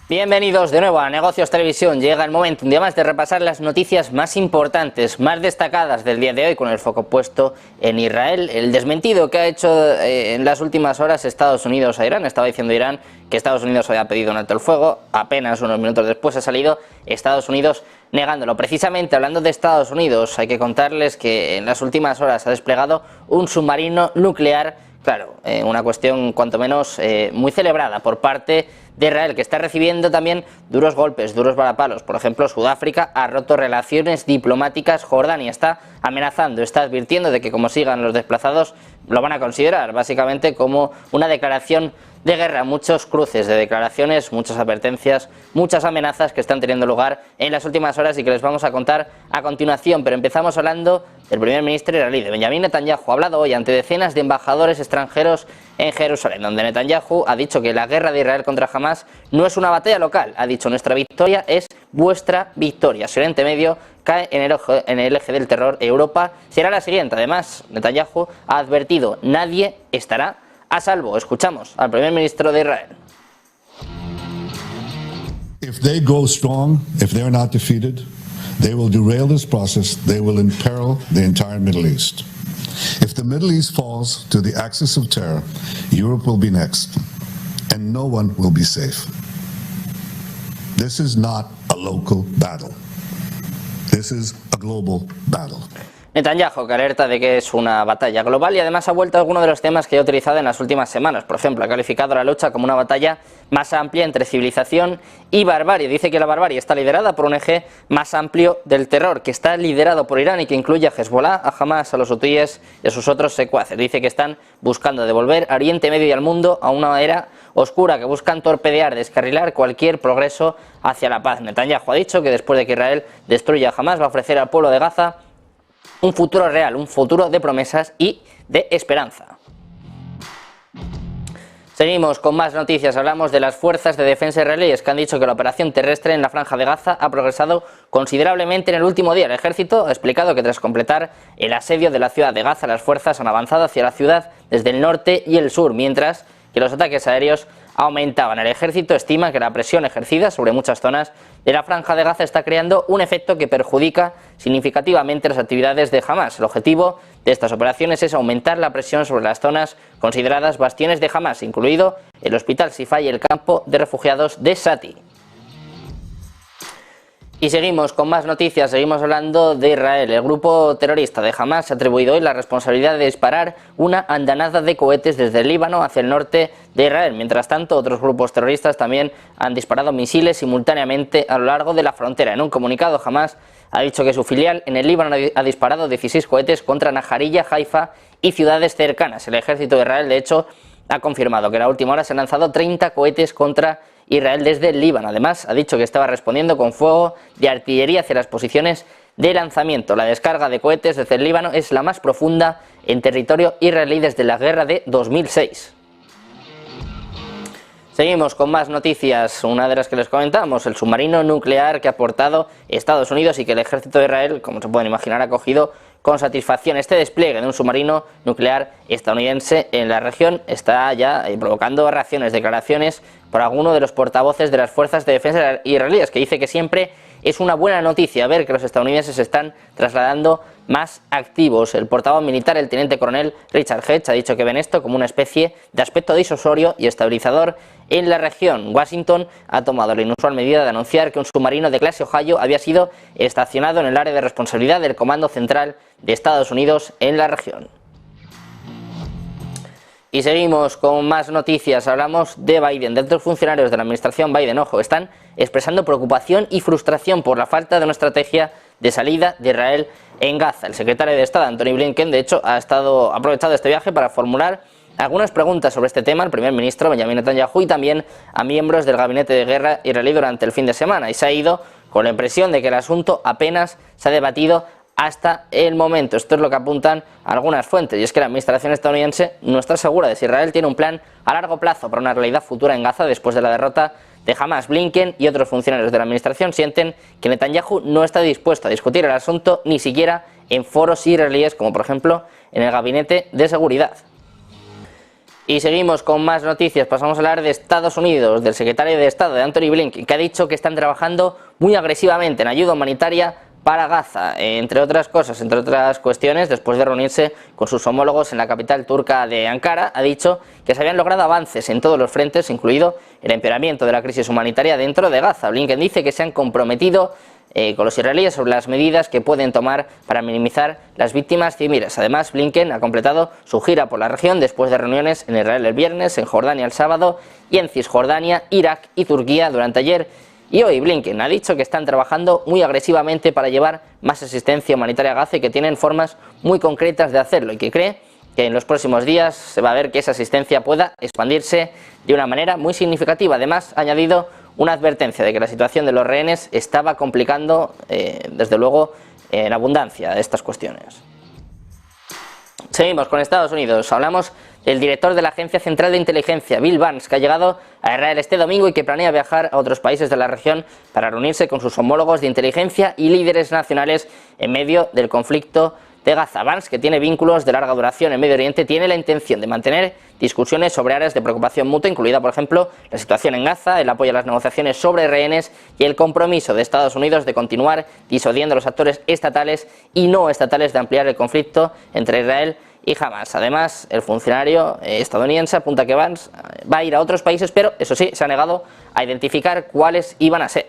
Bienvenidos de nuevo a Negocios Televisión. Llega el momento un día más de repasar las noticias más importantes, más destacadas del día de hoy, con el foco puesto en Israel. El desmentido que ha hecho en las últimas horas Estados Unidos a Irán. Estaba diciendo Irán que Estados Unidos había pedido un alto el fuego. Apenas unos minutos después ha salido Estados Unidos negándolo. Precisamente hablando de Estados Unidos, hay que contarles que en las últimas horas ha desplegado un submarino nuclear. Claro, una cuestión cuanto menos muy celebrada por parte de Israel, que está recibiendo también duros golpes, duros varapalos. Por ejemplo, Sudáfrica ha roto relaciones diplomáticas, Jordania está amenazando, está advirtiendo de que como sigan los desplazados lo van a considerar básicamente como una declaración de guerra. Muchos cruces de declaraciones, muchas advertencias, muchas amenazas que están teniendo lugar en las últimas horas y que les vamos a contar a continuación. Pero empezamos hablando del primer ministro israelí, de Benjamin Netanyahu. Ha hablado hoy ante decenas de embajadores extranjeros en Jerusalén, donde Netanyahu ha dicho que la guerra de Israel contra Hamás no es una batalla local. Ha dicho: nuestra victoria es vuestra victoria. Si Oriente Medio cae en el eje del terror, Europa será la siguiente. Además, Netanyahu ha advertido: nadie estará a salvo. Escuchamos al primer ministro de Israel. If they go strong, if they're not defeated, they will derail this process. They will imperil the entire Middle East. If the Middle East falls to the axis of terror, Europe will be next, and no one will be safe. This is not a local battle. This is a global battle. Netanyahu, que alerta de que es una batalla global, y además ha vuelto a algunos de los temas que ha utilizado en las últimas semanas. Por ejemplo, ha calificado la lucha como una batalla más amplia entre civilización y barbarie. Dice que la barbarie está liderada por un eje más amplio del terror, que está liderado por Irán y que incluye a Hezbollah, a Hamas, a los hutíes y a sus otros secuaces. Dice que están buscando devolver a Oriente Medio y al mundo a una era oscura, que buscan torpedear, descarrilar cualquier progreso hacia la paz. Netanyahu ha dicho que después de que Israel destruya a Hamas va a ofrecer al pueblo de Gaza un futuro real, un futuro de promesas y de esperanza. Seguimos con más noticias. Hablamos de las fuerzas de defensa israelíes, que han dicho que la operación terrestre en la Franja de Gaza ha progresado considerablemente en el último día. El ejército ha explicado que tras completar el asedio de la ciudad de Gaza, las fuerzas han avanzado hacia la ciudad desde el norte y el sur, mientras que los ataques aéreos aumentaban. El ejército estima que la presión ejercida sobre muchas zonas de la Franja de Gaza está creando un efecto que perjudica significativamente las actividades de Hamás. El objetivo de estas operaciones es aumentar la presión sobre las zonas consideradas bastiones de Hamás, incluido el hospital Sifa y el campo de refugiados de Sati. Y seguimos con más noticias, seguimos hablando de Israel. El grupo terrorista de Hamás ha atribuido hoy la responsabilidad de disparar una andanada de cohetes desde el Líbano hacia el norte de Israel. Mientras tanto, otros grupos terroristas también han disparado misiles simultáneamente a lo largo de la frontera. En un comunicado, Hamás ha dicho que su filial en el Líbano ha disparado 16 cohetes contra Najarilla, Haifa y ciudades cercanas. El ejército de Israel, de hecho, ha confirmado que a la última hora se han lanzado 30 cohetes contra Israel desde el Líbano. Además, ha dicho que estaba respondiendo con fuego de artillería hacia las posiciones de lanzamiento. La descarga de cohetes desde el Líbano es la más profunda en territorio israelí desde la guerra de 2006. Seguimos con más noticias. Una de las que les comentamos, el submarino nuclear que ha aportado Estados Unidos y que el ejército de Israel, como se pueden imaginar, ha acogido con satisfacción. Este despliegue de un submarino nuclear estadounidense en la región está ya provocando reacciones, declaraciones por alguno de los portavoces de las fuerzas de defensa israelíes, que dice que siempre es una buena noticia ver que los estadounidenses se están trasladando más activos. El portavoz militar, el teniente coronel Richard Hedge, ha dicho que ven esto como una especie de aspecto disuasorio y estabilizador en la región. Washington ha tomado la inusual medida de anunciar que un submarino de clase Ohio había sido estacionado en el área de responsabilidad del Comando Central de Estados Unidos en la región. Y seguimos con más noticias. Hablamos de Biden, de otros funcionarios de la administración Biden. Ojo, están expresando preocupación y frustración por la falta de una estrategia de salida de Israel en Gaza. El secretario de Estado, Antony Blinken, de hecho, ha aprovechado este viaje para formular algunas preguntas sobre este tema al primer ministro Benjamin Netanyahu y también a miembros del gabinete de guerra israelí durante el fin de semana. Y se ha ido con la impresión de que el asunto apenas se ha debatido hasta el momento. Esto es lo que apuntan algunas fuentes, y es que la administración estadounidense no está segura de si Israel tiene un plan a largo plazo para una realidad futura en Gaza después de la derrota de Hamás. Blinken y otros funcionarios de la administración sienten que Netanyahu no está dispuesto a discutir el asunto ni siquiera en foros israelíes, como por ejemplo en el gabinete de seguridad. Y seguimos con más noticias. Pasamos a hablar de Estados Unidos, del secretario de Estado, de Antony Blinken, que ha dicho que están trabajando muy agresivamente en ayuda humanitaria para Gaza, entre otras cosas, entre otras cuestiones. Después de reunirse con sus homólogos en la capital turca de Ankara, ha dicho que se habían logrado avances en todos los frentes, incluido el empeoramiento de la crisis humanitaria dentro de Gaza. Blinken dice que se han comprometido con los israelíes sobre las medidas que pueden tomar para minimizar las víctimas civiles. Además, Blinken ha completado su gira por la región después de reuniones en Israel el viernes, en Jordania el sábado y en Cisjordania, Irak y Turquía durante ayer y hoy. Blinken ha dicho que están trabajando muy agresivamente para llevar más asistencia humanitaria a Gaza y que tienen formas muy concretas de hacerlo, y que cree que en los próximos días se va a ver que esa asistencia pueda expandirse de una manera muy significativa. Además, ha añadido una advertencia de que la situación de los rehenes estaba complicando, desde luego, en abundancia de estas cuestiones. Seguimos con Estados Unidos. Hablamos del director de la Agencia Central de Inteligencia, Bill Burns, que ha llegado a Israel este domingo y que planea viajar a otros países de la región para reunirse con sus homólogos de inteligencia y líderes nacionales en medio del conflicto de Gaza. Burns, que tiene vínculos de larga duración en Medio Oriente, tiene la intención de mantener discusiones sobre áreas de preocupación mutua, incluida, por ejemplo, la situación en Gaza, el apoyo a las negociaciones sobre rehenes y el compromiso de Estados Unidos de continuar disuadiendo a los actores estatales y no estatales de ampliar el conflicto entre Israel y Hamas. Además, el funcionario estadounidense apunta que Burns va a ir a otros países, pero eso sí, se ha negado a identificar cuáles iban a ser.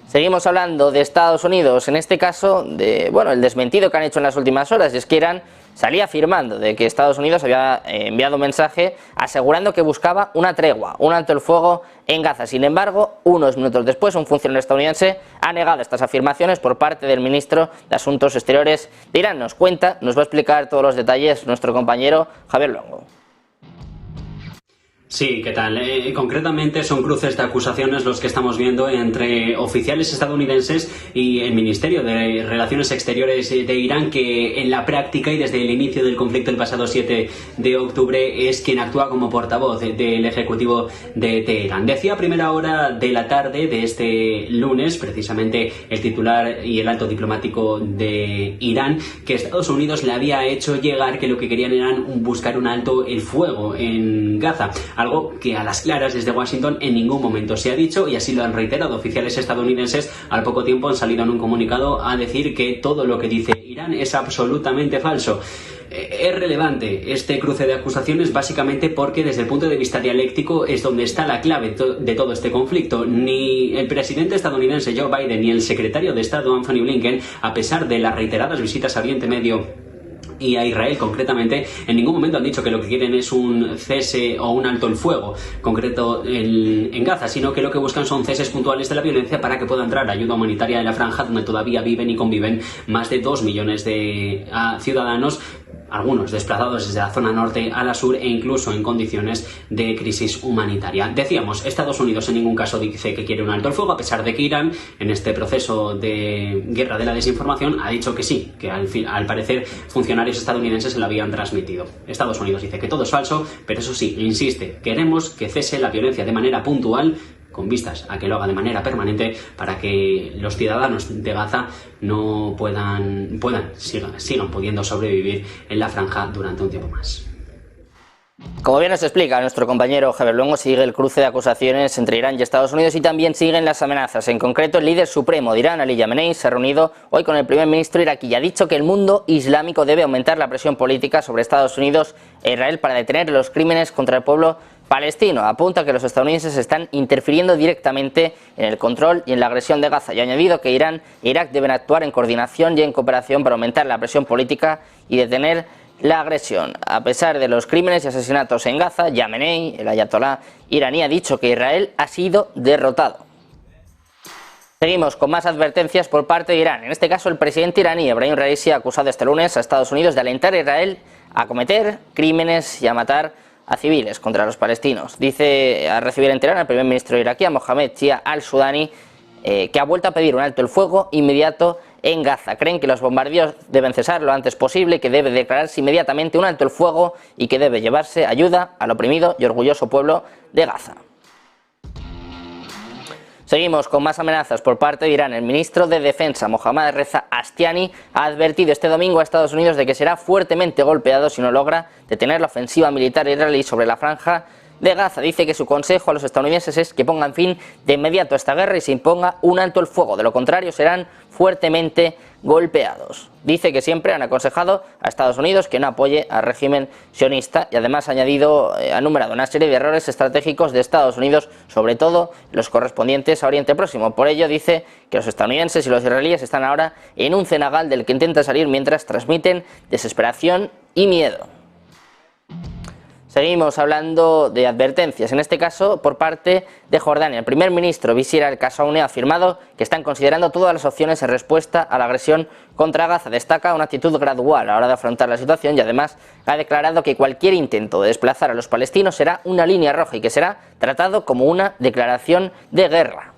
Seguimos hablando de Estados Unidos, en este caso de el desmentido que han hecho en las últimas horas, y es que Irán salía afirmando de que Estados Unidos había enviado un mensaje asegurando que buscaba una tregua, un alto el fuego en Gaza. Sin embargo, unos minutos después, un funcionario estadounidense ha negado estas afirmaciones por parte del ministro de Asuntos Exteriores de Irán. Nos va a explicar todos los detalles nuestro compañero Javier Luengo. Sí, ¿qué tal? Concretamente son cruces de acusaciones los que estamos viendo entre oficiales estadounidenses y el Ministerio de Relaciones Exteriores de Irán, que en la práctica y desde el inicio del conflicto el pasado 7 de octubre es quien actúa como portavoz del Ejecutivo de Teherán. Decía a primera hora de la tarde de este lunes, precisamente el titular y el alto diplomático de Irán, que Estados Unidos le había hecho llegar que lo que querían era buscar un alto el fuego en Gaza. Algo que a las claras desde Washington en ningún momento se ha dicho, y así lo han reiterado oficiales estadounidenses. Al poco tiempo han salido en un comunicado a decir que todo lo que dice Irán es absolutamente falso. Es relevante este cruce de acusaciones básicamente porque desde el punto de vista dialéctico es donde está la clave de todo este conflicto. Ni el presidente estadounidense Joe Biden ni el secretario de Estado Antony Blinken, a pesar de las reiteradas visitas a Oriente Medio y a Israel concretamente, en ningún momento han dicho que lo que quieren es un cese o un alto el fuego concreto en Gaza, sino que lo que buscan son ceses puntuales de la violencia para que pueda entrar ayuda humanitaria en la franja donde todavía viven y conviven más de 2 millones de ciudadanos, algunos desplazados desde la zona norte a la sur e incluso en condiciones de crisis humanitaria. Decíamos, Estados Unidos en ningún caso dice que quiere un alto el fuego, a pesar de que Irán, en este proceso de guerra de la desinformación, ha dicho que sí, que al parecer funcionarios estadounidenses se lo habían transmitido. Estados Unidos dice que todo es falso, pero eso sí, insiste, queremos que cese la violencia de manera puntual, con vistas a que lo haga de manera permanente, para que los ciudadanos de Gaza no sigan pudiendo sobrevivir en la franja durante un tiempo más. Como bien nos explica nuestro compañero Javier Luengo, sigue el cruce de acusaciones entre Irán y Estados Unidos y también siguen las amenazas. En concreto, el líder supremo de Irán, Ali Khamenei, se ha reunido hoy con el primer ministro iraquí y ha dicho que el mundo islámico debe aumentar la presión política sobre Estados Unidos e Israel para detener los crímenes contra el pueblo palestino. Apunta que los estadounidenses están interfiriendo directamente en el control y en la agresión de Gaza, y ha añadido que Irán e Irak deben actuar en coordinación y en cooperación para aumentar la presión política y detener la agresión. A pesar de los crímenes y asesinatos en Gaza, Khamenei, el ayatolá iraní, ha dicho que Israel ha sido derrotado. Seguimos con más advertencias por parte de Irán. En este caso, el presidente iraní Ebrahim Raisi ha acusado este lunes a Estados Unidos de alentar a Israel a cometer crímenes y a matar a civiles contra los palestinos. Dice a recibir en Teherán al primer ministro iraquí, Mohamed Shia al-Sudani, que ha vuelto a pedir un alto el fuego inmediato en Gaza. Creen que los bombardeos deben cesar lo antes posible, que debe declararse inmediatamente un alto el fuego y que debe llevarse ayuda al oprimido y orgulloso pueblo de Gaza. Seguimos con más amenazas por parte de Irán. El ministro de Defensa, Mohammad Reza Ashtiani, ha advertido este domingo a Estados Unidos de que será fuertemente golpeado si no logra detener la ofensiva militar israelí sobre la franja de Gaza. Dice que su consejo a los estadounidenses es que pongan fin de inmediato a esta guerra y se imponga un alto el fuego. De lo contrario, serán fuertemente golpeados. Dice que siempre han aconsejado a Estados Unidos que no apoye al régimen sionista y además ha enumerado una serie de errores estratégicos de Estados Unidos, sobre todo los correspondientes a Oriente Próximo. Por ello dice que los estadounidenses y los israelíes están ahora en un cenagal del que intentan salir mientras transmiten desesperación y miedo. Seguimos hablando de advertencias, en este caso por parte de Jordania. El primer ministro Bishr al-Qassauni ha afirmado que están considerando todas las opciones en respuesta a la agresión contra Gaza. Destaca una actitud gradual a la hora de afrontar la situación y además ha declarado que cualquier intento de desplazar a los palestinos será una línea roja y que será tratado como una declaración de guerra.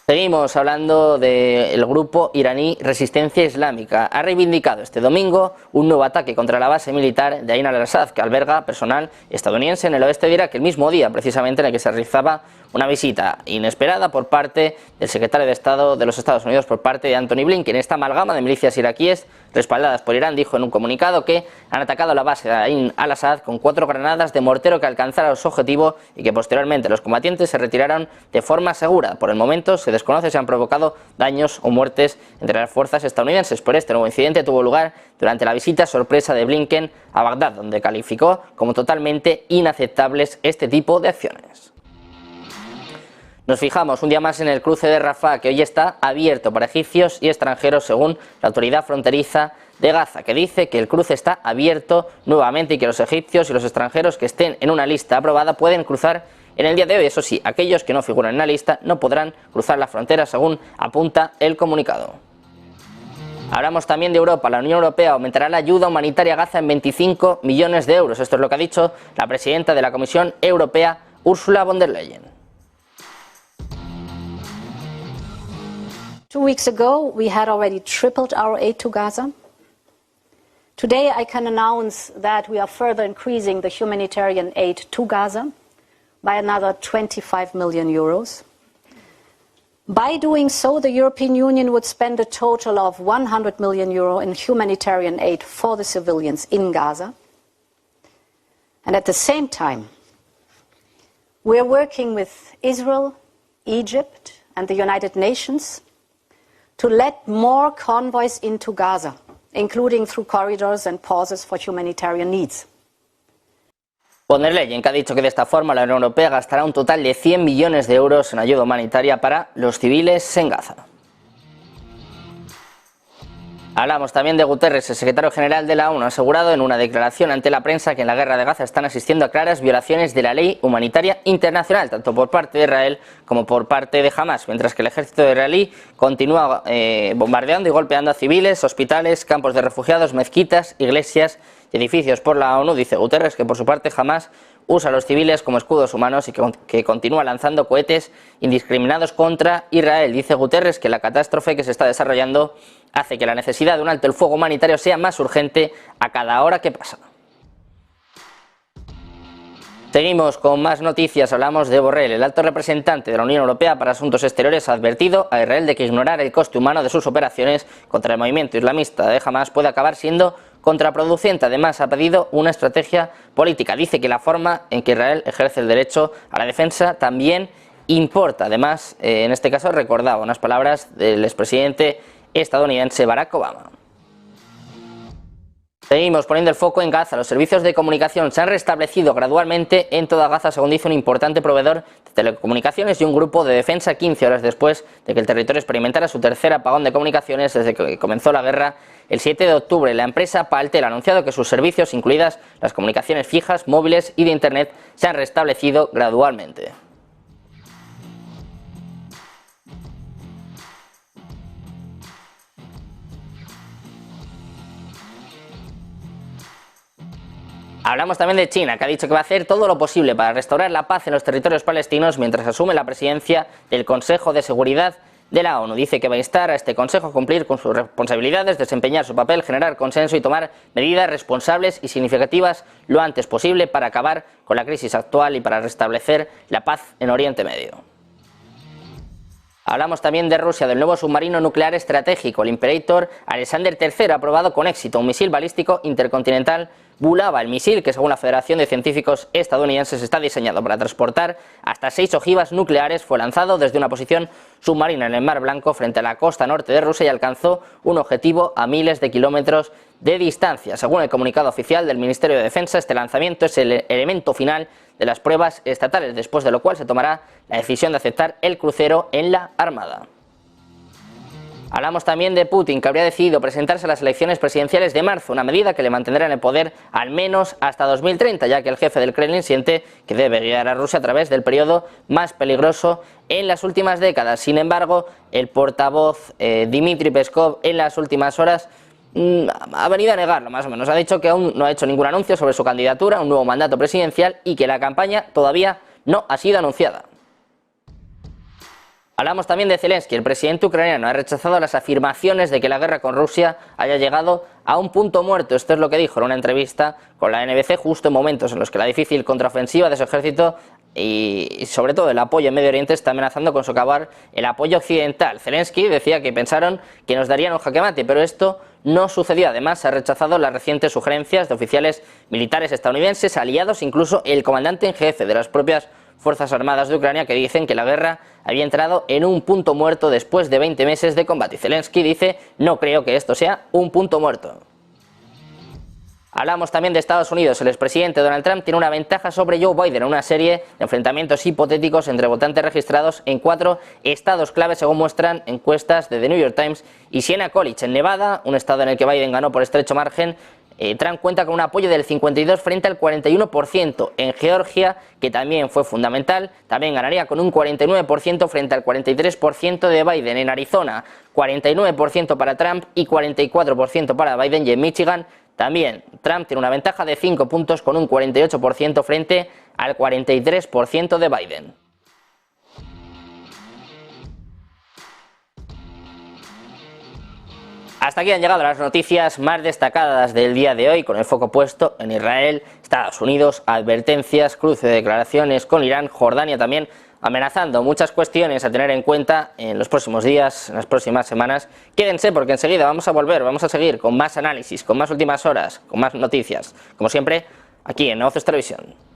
Seguimos hablando del grupo iraní Resistencia Islámica. Ha reivindicado este domingo un nuevo ataque contra la base militar de Ain al-Assad, que alberga personal estadounidense en el oeste de Irak, el mismo día precisamente en el que se realizaba una visita inesperada por parte del secretario de Estado de los Estados Unidos por parte de Antony Blinken. Esta amalgama de milicias iraquíes respaldadas por Irán dijo en un comunicado que han atacado la base de Ain al-Assad con 4 granadas de mortero que alcanzaron su objetivo y que posteriormente los combatientes se retiraron de forma segura. Por el momento se desconoce si han provocado daños o muertes entre las fuerzas estadounidenses, pero este nuevo incidente tuvo lugar durante la visita sorpresa de Blinken a Bagdad, donde calificó como totalmente inaceptables este tipo de acciones. Nos fijamos un día más en el cruce de Rafah, que hoy está abierto para egipcios y extranjeros según la autoridad fronteriza de Gaza, que dice que el cruce está abierto nuevamente y que los egipcios y los extranjeros que estén en una lista aprobada pueden cruzar en el día de hoy. Eso sí, aquellos que no figuran en la lista no podrán cruzar la frontera, según apunta el comunicado. Hablamos también de Europa. La Unión Europea aumentará la ayuda humanitaria a Gaza en 25 millones de euros. Esto es lo que ha dicho la presidenta de la Comisión Europea, Ursula von der Leyen. 2 weeks ago, we had already tripled our aid to Gaza. Today, I can announce that we are further increasing the humanitarian aid to Gaza by another 25 million euros. By doing so, the European Union would spend a total of 100 million euro in humanitarian aid for the civilians in Gaza. And at the same time, we are working with Israel, Egypt, and the United Nations to let more convoys into Gaza, including through corridors and pauses for humanitarian needs. Von der Leyen, que ha dicho que de esta forma la Unión Europea gastará un total de 100 millones de euros en ayuda humanitaria para los civiles en Gaza. Hablamos también de Guterres. El secretario general de la ONU ha asegurado en una declaración ante la prensa que en la guerra de Gaza están asistiendo a claras violaciones de la ley humanitaria internacional, tanto por parte de Israel como por parte de Hamas, mientras que el ejército israelí continúa bombardeando y golpeando a civiles, hospitales, campos de refugiados, mezquitas, iglesias y edificios. Por la ONU dice Guterres que por su parte Hamas usa a los civiles como escudos humanos y que continúa lanzando cohetes indiscriminados contra Israel. Dice Guterres que la catástrofe que se está desarrollando hace que la necesidad de un alto el fuego humanitario sea más urgente a cada hora que pasa. Seguimos con más noticias. Hablamos de Borrell. El alto representante de la Unión Europea para Asuntos Exteriores ha advertido a Israel de que ignorar el coste humano de sus operaciones contra el movimiento islamista de Hamas puede acabar siendo contraproducente. Además, ha pedido una estrategia política. Dice que la forma en que Israel ejerce el derecho a la defensa también importa. Además, en este caso recordaba unas palabras del expresidente estadounidense Barack Obama. Seguimos poniendo el foco en Gaza. Los servicios de comunicación se han restablecido gradualmente en toda Gaza, según dice un importante proveedor de telecomunicaciones y un grupo de defensa 15 horas después de que el territorio experimentara su tercer apagón de comunicaciones desde que comenzó la guerra el 7 de octubre. La empresa Paltel ha anunciado que sus servicios, incluidas las comunicaciones fijas, móviles y de Internet, se han restablecido gradualmente. Hablamos también de China, que ha dicho que va a hacer todo lo posible para restaurar la paz en los territorios palestinos mientras asume la presidencia del Consejo de Seguridad de la ONU. Dice que va a instar a este Consejo a cumplir con sus responsabilidades, desempeñar su papel, generar consenso y tomar medidas responsables y significativas lo antes posible para acabar con la crisis actual y para restablecer la paz en Oriente Medio. Hablamos también de Rusia, del nuevo submarino nuclear estratégico, el Imperator Alexander III, ha probado con éxito un misil balístico intercontinental Bulava. El misil, que según la Federación de Científicos Estadounidenses está diseñado para transportar hasta 6 ojivas nucleares, fue lanzado desde una posición submarina en el Mar Blanco frente a la costa norte de Rusia y alcanzó un objetivo a miles de kilómetros de distancia. Según el comunicado oficial del Ministerio de Defensa, este lanzamiento es el elemento final de las pruebas estatales, después de lo cual se tomará la decisión de aceptar el crucero en la Armada. Hablamos también de Putin, que habría decidido presentarse a las elecciones presidenciales de marzo, una medida que le mantendrá en el poder al menos hasta 2030, ya que el jefe del Kremlin siente que debe guiar a Rusia a través del periodo más peligroso en las últimas décadas. Sin embargo, el portavoz Dmitry Peskov en las últimas horas ha venido a negarlo, más o menos. Ha dicho que aún no ha hecho ningún anuncio sobre su candidatura a un nuevo mandato presidencial y que la campaña todavía no ha sido anunciada. Hablamos también de Zelensky. El presidente ucraniano ha rechazado las afirmaciones de que la guerra con Rusia haya llegado a un punto muerto. Esto es lo que dijo en una entrevista con la NBC justo en momentos en los que la difícil contraofensiva de su ejército y sobre todo el apoyo en Medio Oriente está amenazando con socavar el apoyo occidental. Zelensky decía que pensaron que nos darían un jaque mate, pero esto no sucedió. Además, ha rechazado las recientes sugerencias de oficiales militares estadounidenses, aliados, incluso el comandante en jefe de las propias Fuerzas Armadas de Ucrania, que dicen que la guerra había entrado en un punto muerto después de 20 meses de combate. Zelensky dice: no creo que esto sea un punto muerto. Hablamos también de Estados Unidos. El expresidente Donald Trump tiene una ventaja sobre Joe Biden en una serie de enfrentamientos hipotéticos entre votantes registrados en 4 estados clave, según muestran encuestas de The New York Times y Siena College. En Nevada, un estado en el que Biden ganó por estrecho margen, Trump cuenta con un apoyo del 52% frente al 41%. En Georgia, que también fue fundamental, también ganaría con un 49% frente al 43% de Biden. En Arizona, 49% para Trump y 44% para Biden. Y en Michigan, también Trump tiene una ventaja de 5 puntos con un 48% frente al 43% de Biden. Hasta aquí han llegado las noticias más destacadas del día de hoy, con el foco puesto en Israel, Estados Unidos, advertencias, cruce de declaraciones con Irán, Jordania también amenazando. Muchas cuestiones a tener en cuenta en los próximos días, en las próximas semanas. Quédense porque enseguida vamos a seguir con más análisis, con más últimas horas, con más noticias, como siempre, aquí en Negocios Televisión.